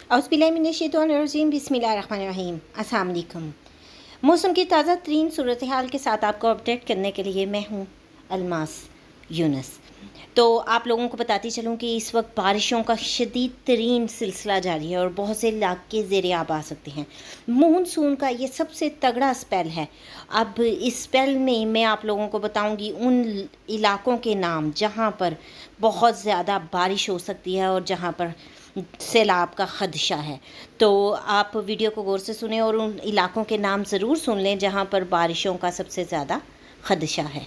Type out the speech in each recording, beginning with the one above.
اعوذ باللہ من الشیطان الرجیم، بسم اللہ الرحمن الرحیم۔ السلام علیکم۔ موسم کی تازہ ترین صورتحال کے ساتھ آپ کو اپڈیٹ کرنے کے لیے میں ہوں الماس یونس۔ تو آپ لوگوں کو بتاتی چلوں کہ اس وقت بارشوں کا شدید ترین سلسلہ جاری ہے اور بہت سے علاقے زیر آب آ سکتے ہیں۔ مونسون کا یہ سب سے تگڑا اسپیل ہے۔ اب اس اسپیل میں آپ لوگوں کو بتاؤں گی ان علاقوں کے نام جہاں پر بہت زیادہ بارش ہو سکتی ہے اور جہاں پر سیلاب کا خدشہ ہے۔ تو آپ ویڈیو کو غور سے سنیں اور ان علاقوں کے نام ضرور سن لیں جہاں پر بارشوں کا سب سے زیادہ خدشہ ہے۔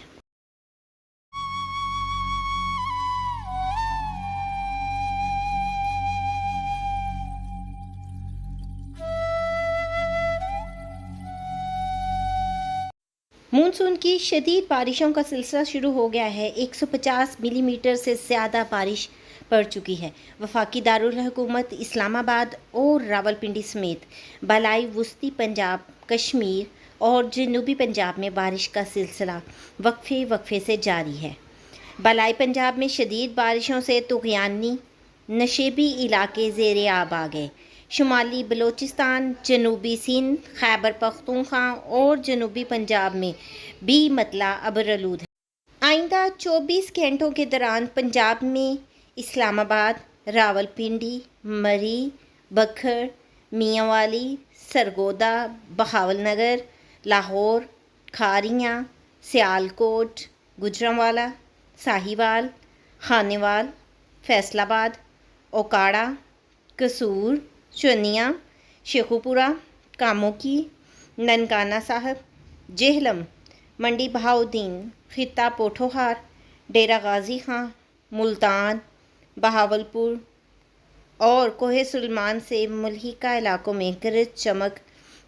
مونسون کی شدید بارشوں کا سلسلہ شروع ہو گیا ہے۔ 150 ملی میٹر سے زیادہ بارش پڑ چکی ہے۔ وفاقی دارالحکومت اسلام آباد اور راولپنڈی سمیت بالائی وسطی پنجاب، کشمیر اور جنوبی پنجاب میں بارش کا سلسلہ وقفے سے جاری ہے۔ بالائی پنجاب میں شدید بارشوں سے طغیانی نشیبی علاقے زیر آب آ گئے۔ شمالی بلوچستان، جنوبی سندھ، خیبر پختونخوا اور جنوبی پنجاب میں بھی مطلع ابرآلود ہے۔ آئندہ 24 گھنٹوں کے دوران پنجاب میں اسلام آباد، راولپنڈی، مری، بکھر، میاں والی، سرگودا، بہاول نگر، لاہور، کھاریاں، سیالکوٹ، گوجرانوالا، ساہیوال، خانیوال، فیصل آباد، اوکاڑا، قصور، چنیا، شیخوپورہ، کاموکی، ننکانہ صاحب، جہلم، منڈی بہاؤدین، خطہ پوٹھوہار، ڈیرہ غازی خاں، ملتان، بہاولپور اور کوہ سلیمان سے ملحقہ علاقوں میں گرج چمک،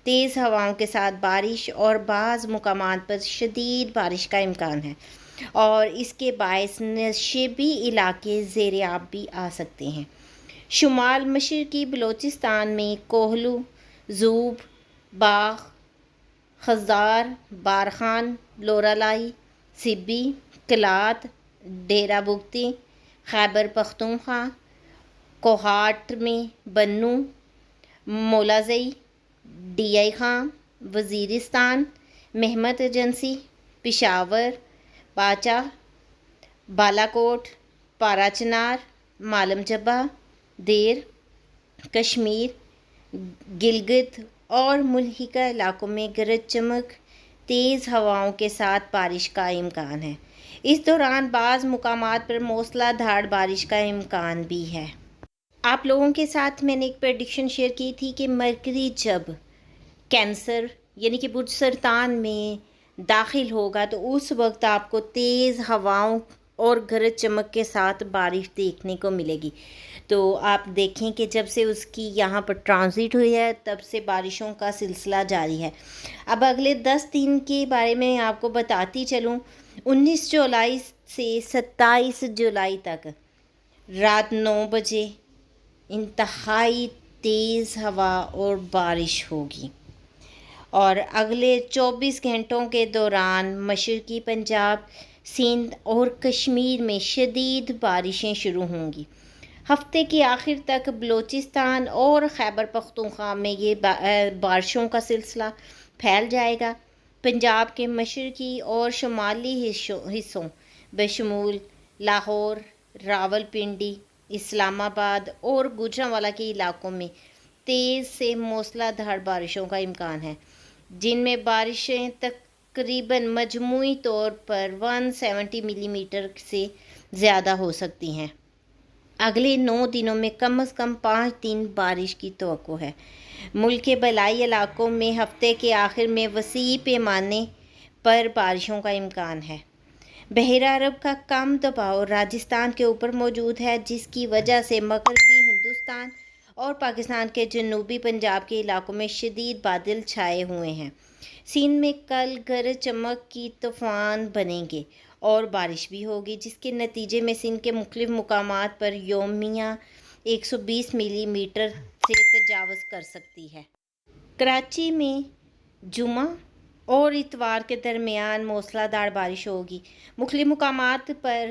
تیز ہواؤں کے ساتھ بارش اور بعض مقامات پر شدید بارش کا امکان ہے اور اس کے باعث نشیبی علاقے زیر آب بھی آ سکتے ہیں۔ شمال مشرقی بلوچستان میں کوہلو، زوب، باغ، خضدار، بارخان، لورالائی، سبی، کلات، ڈیرہ بگٹی، خیبر پختونخوا، کوہاٹ میں Bannu, Mulazai, D I Khan, Waziristan, Mohmand agency, Peshawar, Bacha, Balakot, پارا چنار، مالم جبہ، دیر، کشمیر، گلگت اور ملحقہ علاقوں میں گرج چمک، تیز ہواؤں کے ساتھ بارش کا امکان ہے۔ اس دوران بعض مقامات پر موسلا دھار بارش کا امکان بھی ہے۔ آپ لوگوں کے ساتھ میں نے ایک پریڈکشن شیئر کی تھی کہ مرکری جب کینسر یعنی کہ برج سرطان میں داخل ہوگا تو اس وقت آپ کو تیز ہواؤں اور گرج چمک کے ساتھ بارش دیکھنے کو ملے گی۔ تو آپ دیکھیں کہ جب سے اس کی یہاں پر ٹرانزٹ ہوئی ہے تب سے بارشوں کا سلسلہ جاری ہے۔ اب اگلے 10 دن کے بارے میں آپ کو بتاتی چلوں۔ 19 جولائی سے 27 جولائی تک رات 9 بجے انتہائی تیز ہوا اور بارش ہوگی اور اگلے 24 گھنٹوں کے دوران مشرقی پنجاب، سندھ اور کشمیر میں شدید بارشیں شروع ہوں گی۔ ہفتے کے آخر تک بلوچستان اور خیبر پختونخوا میں یہ بارشوں کا سلسلہ پھیل جائے گا۔ پنجاب کے مشرقی اور شمالی حصوں بشمول لاہور، راولپنڈی، اسلام آباد اور گوجرانوالا کے علاقوں میں تیز سے موسلا دھار بارشوں کا امکان ہے، جن میں بارشیں تقریباً مجموعی طور پر 170 ملی میٹر سے زیادہ ہو سکتی ہیں۔ اگلے 9 دنوں میں کم از کم 5 دن بارش کی توقع ہے۔ ملک کے بالائی علاقوں میں ہفتے کے آخر میں وسیع پیمانے پر بارشوں کا امکان ہے۔ بحیرہ عرب کا کم دباؤ راجستھان کے اوپر موجود ہے، جس کی وجہ سے مغربی ہندوستان اور پاکستان کے جنوبی پنجاب کے علاقوں میں شدید بادل چھائے ہوئے ہیں۔ سندھ میں کل گرج چمک کی طوفان بنیں گے اور بارش بھی ہوگی، جس کے نتیجے میں سندھ کے مختلف مقامات پر یومیہ 120 ملی میٹر سے تجاوز کر سکتی ہے۔ کراچی میں جمعہ اور اتوار کے درمیان موسلا دھار بارش ہوگی۔ مختلف مقامات پر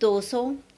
200,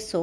100,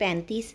35,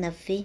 90,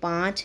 5,